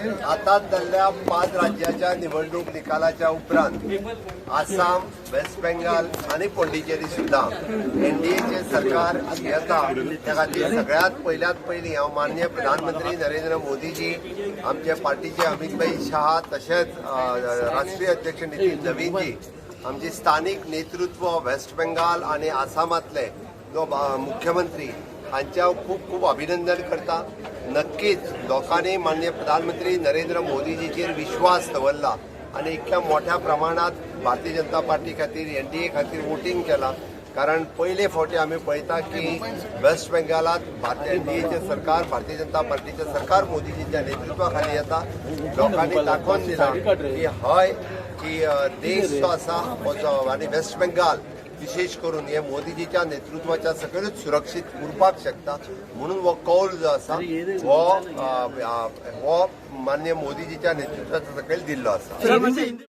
आताच जाल्ल्या 5 राज्याच्या निवडणूक निकालाच्या उपरांत आसाम, वेस्ट बेंगाल आणि पोंडिचेरी सुद्धा एनडीएचे सरकार येता त्या खातीर सगळ्यात पयली हांव माननीय प्रधानमंत्री नरेंद्र मोदीजी, आमचे पार्टीचे अमित भाई शाह, तशेंच राष्ट्रीय अध्यक्ष नितीन नवीनजी, आमचे स्थानिक नेतृत्व वेस्ट बेंगाल आणि आसामातले मुख्यमंत्री हांच्या खूप खूप अभिनंदन करता। नक्कीच लोकांनी माननीय प्रधानमंत्री नरेंद्र मोदीजीचेर विश्वास दवरला आणि इतक्या मोठ्या प्रमाणात भारतीय जनता पार्टी खातीर एनडीए खातीर वोटिंग केला। कारण पयले फावटी आमी पळयता की वेस्ट बेंगालात एनडीएचे सरकार, भारतीय जनता पार्टीचे सरकार मोदीजीच्या नेतृत्वाखाली येता। लोकांनी दाखोवन दिला की हय की देश जो आसा आणि वेस्ट बेंगाल विशेष करून हे मोदीजीच्या नेतृत्वाच्या सकलच सुरक्षीत उरपाक शकता, म्हणून हो कौल जो आसा हो माननीय मोदीजीच्या नेतृत्वाच्या सकयल दिल्लो आसा।